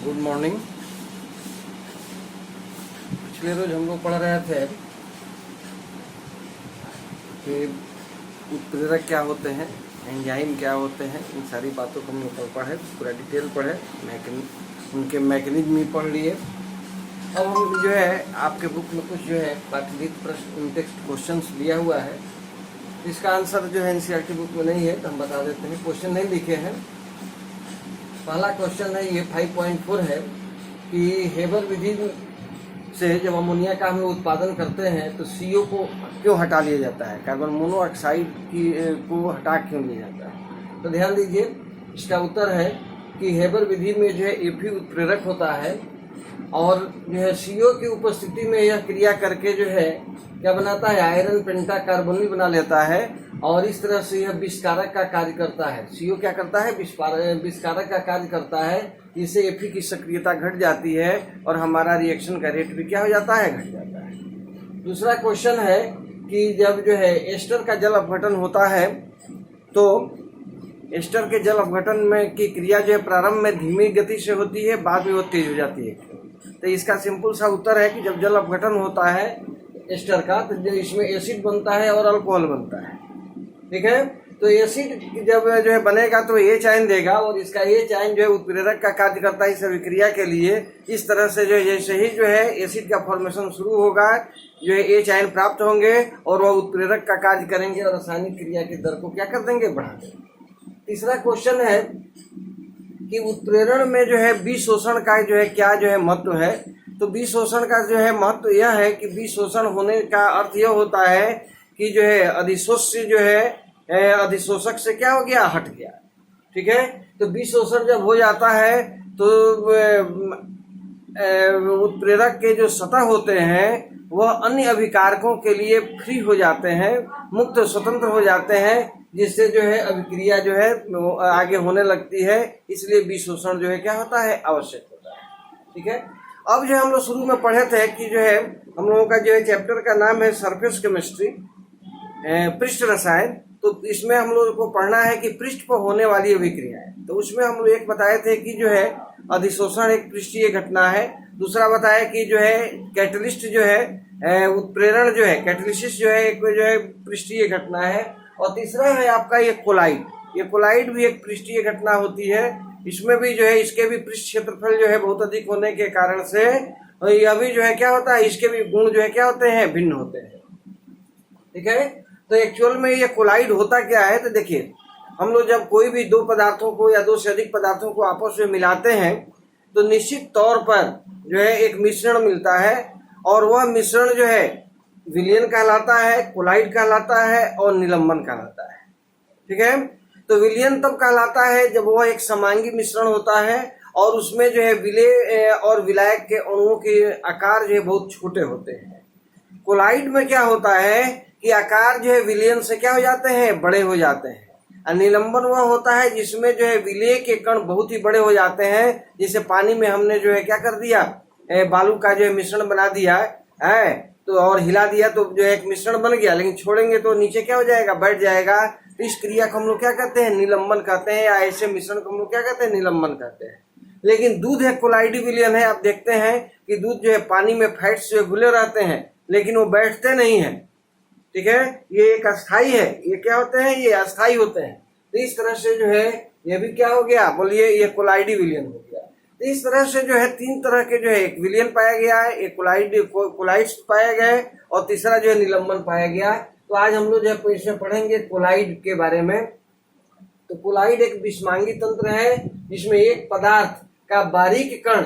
Good morning. पिछले रोज हम लोग पढ़ रहे थे कि उत्प्रेरक क्या होते हैं, एंजाइम क्या होते हैं, इन सारी बातों को हम लोग कल पढ़े, पूरा डिटेल पढ़े, उनके मैकेनिज्म भी पढ़ लिए। अब हम जो है आपके बुक में कुछ जो है पाठ्यलिखित प्रश्न टेक्स्ट क्वेश्चंस लिया हुआ है, इसका आंसर जो है एनसीईआरटी बुक में नहीं है तो हम बता देते हैं। क्वेश्चन नहीं लिखे हैं। पहला क्वेश्चन है, ये 5.4 है कि हेबर विधि से जब अमोनिया का हम उत्पादन करते हैं तो CO को क्यों हटा लिया जाता है, कार्बन मोनोऑक्साइड को हटा क्यों लिया जाता है। तो ध्यान दीजिए, इसका उत्तर है कि हेबर विधि में जो है Fe उत्प्रेरक होता है और जो है CO की उपस्थिति में यह क्रिया करके जो है क्या बनाता है, आयरन पेंटाकार्बोनिल बना लेता है और इस तरह से यह विस्कारक का कार्य करता है। CO क्या करता है, विस्कारक का कार्य करता है, इससे Fe की सक्रियता घट जाती है और हमारा रिएक्शन का रेट भी क्या हो जाता है, घट जाता है। दूसरा क्वेश्चन है कि जब जो है एस्टर का जल अपघटन होता है तो एस्टर के जल अपघटन में की क्रिया जो है प्रारंभ में धीमी गति से होती है, बाद में वो तेज हो जाती है। तो इसका सिंपल सा उत्तर है कि जब जल अपघटन होता है एस्टर का तो इसमें एसिड बनता है और अल्कोहल बनता है। ठीक है, तो एसिड जब जो है बनेगा तो H आयन देगा और इसका H आयन जो है उत्प्रेरक का कार्य करता है इस अभिक्रिया के लिए। इस तरह से जो है जैसे ही जो है एसिड का फॉर्मेशन शुरू होगा जो है H आयन प्राप्त होंगे और वह उत्प्रेरक का कार्य करेंगे और रासायनिक क्रिया की दर को क्या कर देंगे, बढ़ा देंगे। तीसरा क्वेश्चन है कि उत्प्रेरण में जो है विशोषण का जो है क्या जो है महत्व है। तो विशोषण का जो है महत्व यह है कि विशोषण होने का अर्थ यह होता है कि जो है अधिशोष्य जो है अधिशोषक से क्या हो गया, हट गया। ठीक है, तो विशोषण जब हो जाता है तो उत्प्रेरक के जो सतह होते हैं वह अन्य अभिकारकों के लिए फ्री हो जाते हैं, मुक्त स्वतंत्र हो जाते हैं, जिससे जो है अभिक्रिया जो है आगे होने लगती है। इसलिए विशोषण जो है क्या होता है, आवश्यक होता है। ठीक है, अब जो हम लोग शुरू में पढ़े थे कि जो है हम लोगों का जो है चैप्टर का नाम है सरफेस केमिस्ट्री, पृष्ठ रसायन। तो इसमें हम लोग को पढ़ना है कि पृष्ठ पर होने वाली अभिक्रियाएं। तो उसमें हम लोग एक बताए थे कि जो है अधिशोषण एक पृष्ठीय घटना है, दूसरा बताया कि जो है कैटलिस्ट जो है उत्प्रेरण जो है कैटलिसिस जो है एक जो है पृष्ठीय घटना है, और तीसरा है आपका ये कोलाइड। ये कोलाइड भी एक पृष्ठीय घटना होती है। इसमें भी जो है इसके भी पृष्ठ क्षेत्रफल जो है बहुत अधिक होने के कारण से यह भी जो है क्या होता है, इसके भी गुण जो है क्या होते हैं, भिन्न होते हैं। ठीक है, तो एक्चुअल में ये कोलाइड होता क्या है, तो देखिए हम लोग जब कोई भी दो पदार्थों को या दो से अधिक पदार्थों को आपस में मिलाते हैं तो निश्चित तौर पर जो है एक मिश्रण मिलता है और वह मिश्रण जो है विलयन कहलाता है, कोलाइड कहलाता है और निलंबन कहलाता है। ठीक है, तो विलयन तब कहलाता है जब वह एक समांगी मिश्रण होता है और उसमें जो है विलेय और विलायक के अणुओं के आकार जो है बहुत छोटे होते हैं। कोलाइड में क्या होता है कि आकार जो है विलयन से क्या हो जाते हैं, बड़े हो जाते हैं। और निलंबन वह होता है जिसमें जो है विलेय के कण बहुत ही बड़े हो जाते हैं। जैसे पानी में हमने जो है क्या कर दिया, बालू का जो है मिश्रण बना दिया है तो और हिला दिया तो जो है एक मिश्रण बन गया, लेकिन छोड़ेंगे तो नीचे क्या हो जाएगा, बैठ जाएगा। तो इस क्रिया को हम लोग क्या कहते हैं, निलंबन कहते हैं, या ऐसे मिश्रण को हम लोग क्या कहते हैं, निलंबन कहते हैं। लेकिन दूध एक कोलाइडी विलयन है। आप देखते हैं कि दूध जो है पानी में फैट्स जो घुले रहते हैं लेकिन वो बैठते नहीं है। ठीक है, ये एक अस्थाई है, ये क्या होते हैं, ये अस्थाई होते हैं। तो इस तरह से जो है ये भी क्या हो गया, बोलिए, ये कोलाइडी विलयन हो गया। तो इस तरह से जो है तीन तरह के जो है एक विलयन पाया गया है, एक कोलाइड्स पाया गया है और तीसरा जो है निलंबन पाया गया। तो आज हम लोग जो है इसमें पढ़ेंगे कोलाइड के बारे में। तो कोलाइड एक विषमांगी तंत्र है जिसमें एक पदार्थ का बारीक कण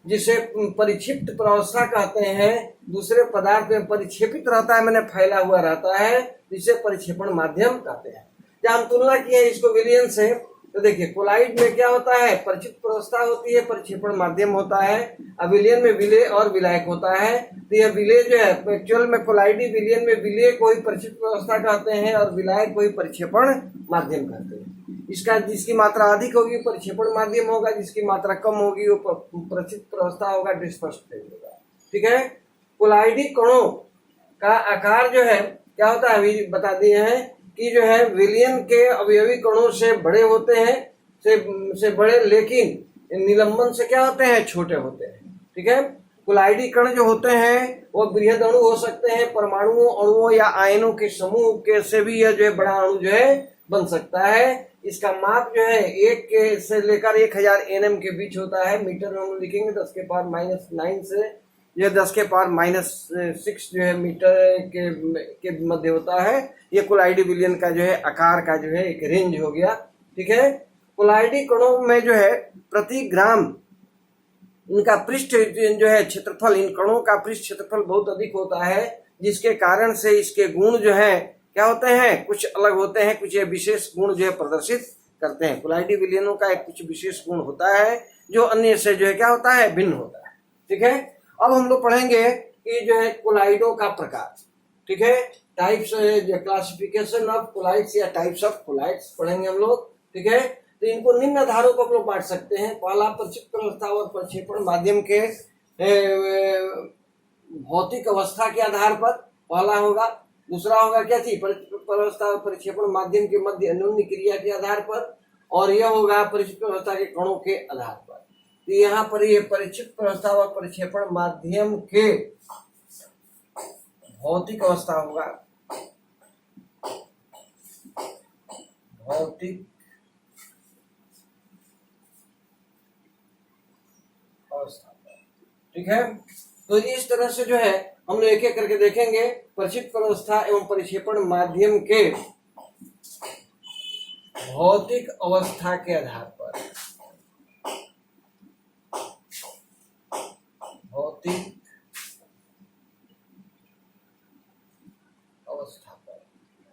जिसे परिक्षिप्त प्रावस्था कहते हैं दूसरे पदार्थ में परिक्षेपित रहता है, मैंने फैला हुआ रहता है, जिसे परिक्षेपण माध्यम कहते हैं। जब हम तुलना किए इसको विलयन से तो देखिए कोलाइड में क्या होता है, परिचित प्रावस्था होती है, परिक्षेपण माध्यम होता है। अब विलयन में विलेय और विलायक होता है। तो यह विलेय जो है एक्चुअल में कोलाइडी विलयन में विलेय को ही परिचित प्रावस्था कहते हैं और विलायक को ही परिक्षेपण माध्यम कहते हैं। इसका जिसकी मात्रा अधिक होगी परिक्षेपण माध्यम होगा, जिसकी मात्रा कम होगी वो परिचित प्रावस्था होगा, डिस्पर्स्ड फेज होगा। ठीक है, कोलाइडी कणों का आकार जो है क्या होता है, अभी बता दिए हैं कि जो है विलयन के अवयवी कणों से बड़े होते हैं, से बड़े, लेकिन निलंबन से क्या होते हैं, छोटे होते हैं। ठीक है, कुलाइडी कण जो होते हैं वो बृहद अणु हो सकते हैं, परमाणुओं, अणुओं या आयनों के समूह के से भी यह जो है बड़ा अणु जो है बन सकता है। इसका माप जो है 1 के से लेकर 1000 nm के बीच होता है। मीटर में हम लिखेंगे 10 के पावर -9 से यह 10 के पावर -6 जो है मीटर के मध्य होता है। ये कुलाइडी विलयन का जो है आकार का जो है एक रेंज हो गया। ठीक है, कुलाइडी कणों में जो है प्रति ग्राम इनका पृष्ठ जो है क्षेत्रफल, इन कणों का पृष्ठ क्षेत्रफल बहुत अधिक होता है, जिसके कारण से इसके गुण जो है क्या होते हैं, कुछ अलग होते हैं, कुछ ये विशेष गुण जो है प्रदर्शित करते हैं। कुलाइडी विलयनों का एक कुछ विशेष गुण होता है जो अन्य से जो है क्या होता है, भिन्न होता है। ठीक है, अब हम लोग पढ़ेंगे कि जो है कुलाइडों का प्रकार। ठीक है, टाइप्स, क्लासिफिकेशन ऑफ कुलाइड्स या टाइप्स ऑफ कुलाइड्स पढ़ेंगे हम लोग। ठीक है, तो इनको निम्न आधारों पर हम लोग बांट सकते हैं। पहला, प्रक्षिप्त अवस्था और प्रक्षेपण माध्यम के भौतिक अवस्था के आधार पर पहला होगा। दूसरा होगा क्या थी, प्रक्षिप्त अवस्था और प्रक्षेपण माध्यम के मध्य अन्योन्य क्रिया के आधार पर, और यह होगा प्रक्षिप्त अवस्था के कणों के आधार पर। तो यहाँ पर ये प्रक्षिप्त अवस्था और प्रक्षेपण माध्यम के भौतिक अवस्था होगा, भौतिक अवस्था। ठीक है, तो इस तरह से जो है हम लोग एक एक करके देखेंगे। प्रक्षिप्त अवस्था एवं प्रक्षेपण माध्यम के भौतिक अवस्था के आधार पर, भौतिक अवस्था पर।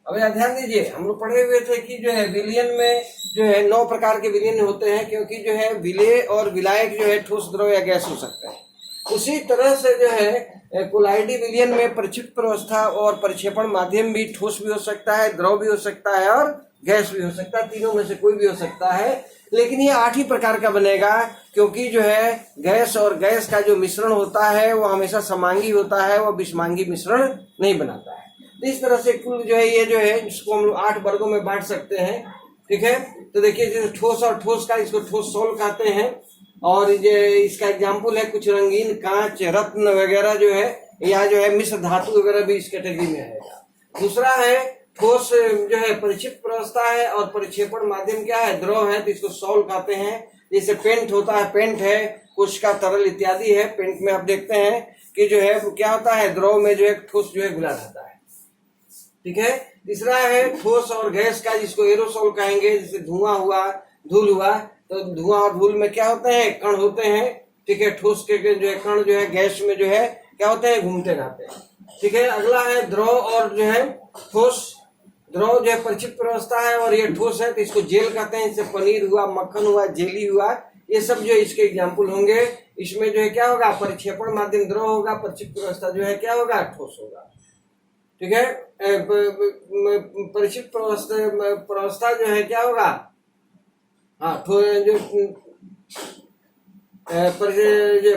अब यह ध्यान दीजिए, हम लोग पढ़े हुए थे कि जो है विलयन में जो है 9 प्रकार के विलयन होते हैं, क्योंकि जो है विलेय और विलायक जो है ठोस, द्रव या गैस हो सकते हैं। उसी तरह से जो है कुलाइडी विलयन में प्रक्षिप्त अवस्था और प्रक्षेपण माध्यम भी ठोस भी हो सकता है, द्रव भी हो सकता है और गैस भी हो सकता है। तीनों में से कोई भी हो सकता है, लेकिन ये 8 ही प्रकार का बनेगा, क्योंकि जो है गैस और गैस का जो मिश्रण होता है वो हमेशा समांगी होता है, वो विषमांगी मिश्रण नहीं बनाता है। तो इस तरह से कुल जो है ये जो है इसको हम लोग 8 वर्गों में बांट सकते हैं। ठीक है, तो देखिए जैसे ठोस और ठोस का, इसको ठोस सोल कहते हैं, और ये इसका एग्जाम्पल है कुछ रंगीन कांच, रत्न वगैरह जो है, या जो है मिश्र धातु वगैरह भी इस कैटेगरी में आएगा। दूसरा है ठोस जो है प्रक्षिप्त अवस्था है, और प्रक्षेपण माध्यम क्या है, द्रव है, तो इसको सॉल कहते हैं। जैसे पेंट होता है, पेंट है, कोशिका तरल इत्यादि है। पेंट में आप देखते हैं कि जो है क्या होता है, द्रव में जो है ठोस जो है घुला रहता है। ठीक है, तीसरा है ठोस और गैस का, जिसको एरोसोल कहेंगे। जैसे धुआं हुआ, धूल हुआ, तो धुआं और धूल में क्या होते हैं, कण होते हैं। ठीक है, ठोस के जो है कण जो है गैस में जो है क्या होते हैं, घूमते रहते हैं। ठीक है, अगला है द्रव और जो है ठोस। द्रव जो है प्रक्षिप्त अवस्था है और ये ठोस है, तो इसको जेल कहते हैं। इससे पनीर हुआ, मक्खन हुआ, जेली हुआ, ये सब जो इसके एग्जाम्पल होंगे। इसमें जो है क्या होगा, प्रक्षेपण माध्यम द्रव होगा, प्रक्षिप्त अवस्था जो है क्या होगा, ठोस होगा। ठीक है, प्रक्षिप्त अवस्था जो है क्या होगा, हाँ, जो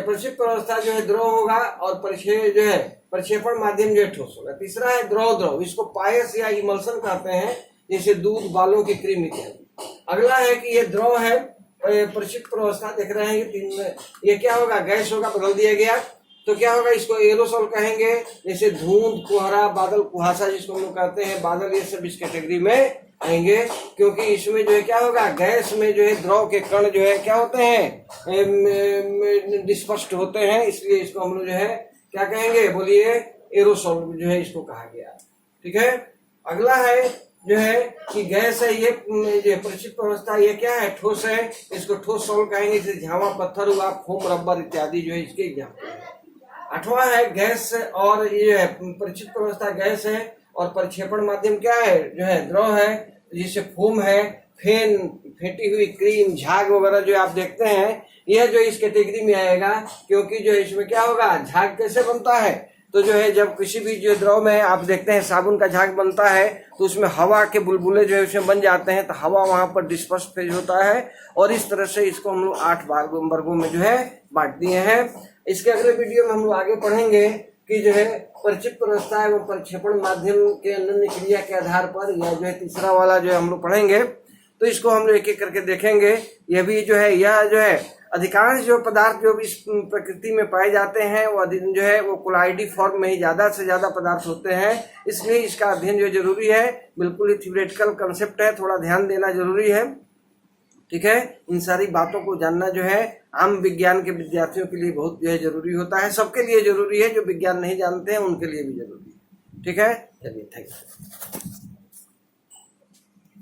प्रक्षिप्त अवस्था जो है द्रव होगा, और जो है प्रक्षेपण माध्यम जो है ठोस होगा। तीसरा है द्रव द्रव, इसको पायस या इमल्सन कहते हैं, जैसे दूध, बालों की क्रीम इत्यादि। अगला है कि ये द्रव है, प्रक्षिप्त अवस्था देख रहे हैं, ये क्या होगा, गैस होगा, बदल दिया गया, तो क्या होगा, इसको एरोसोल कहेंगे। जैसे धुंध, कुहरा, बादल, कुहासा जिसको हम लोग कहते हैं, बादल, ये सब इस कैटेगरी में आएंगे, क्योंकि इसमें जो है क्या होगा, गैस में जो है द्रव के कण जो है क्या होते हैं, डिस्पर्स्ड होते हैं, इसलिए इसको हम लोग जो है क्या कहेंगे, बोलिए, एरोसोल जो है इसको कहा गया। ठीक है, अगला है जो है कि गैस है, ये जो प्रक्षिप्त अवस्था, ये क्या है, ठोस है, इसको ठोस सोल कहेंगे। जैसे झावा, पत्थर हुआ, फोम, रबर इत्यादि जो है इसके एग्जाम्पल है। 8वां है गैस, और ये है प्रक्षिप्त अवस्था गैस है, और प्रक्षेपण माध्यम क्या है, जो है द्रव है, जिससे फोम है, फेन, फेंटी हुई क्रीम, झाग वगैरह जो आप देखते हैं, यह जो इस कैटेगरी में आएगा, क्योंकि जो इसमें क्या होगा, झाग कैसे बनता है, तो जो है जब किसी भी जो द्रव में आप देखते हैं साबुन का झाग बनता है, तो उसमें हवा के बुलबुले जो है उसमें बन जाते हैं, तो हवा वहां पर डिस्पर्स फेज होता है, और इस तरह से इसको हम लोग 8 वर्गों में जो है बांट दिए हैं। इसके अगले वीडियो में हम लोग आगे पढ़ेंगे कि जो है प्रक्षिप्त अवस्था एवं प्रक्षेपण माध्यम के अन्य क्रिया के आधार पर, या जो है तीसरा वाला जो है हम लोग पढ़ेंगे, तो इसको हम लोग एक एक करके देखेंगे। यह भी जो है, यह जो है अधिकांश जो पदार्थ जो इस प्रकृति में पाए जाते हैं वो जो है वो कोलाइडी फॉर्म में ही ज़्यादा से ज़्यादा पदार्थ होते हैं, इसलिए इसका अध्ययन जो जरूरी है, बिल्कुल ही थ्योरेटिकल कंसेप्ट है, थोड़ा ध्यान देना जरूरी है। ठीक है, इन सारी बातों को जानना जो है आम विज्ञान के विद्यार्थियों के लिए बहुत जो है जरूरी होता है, सबके लिए जरूरी है, जो विज्ञान नहीं जानते हैं उनके लिए भी जरूरी है। ठीक है, चलिए थैंक यू।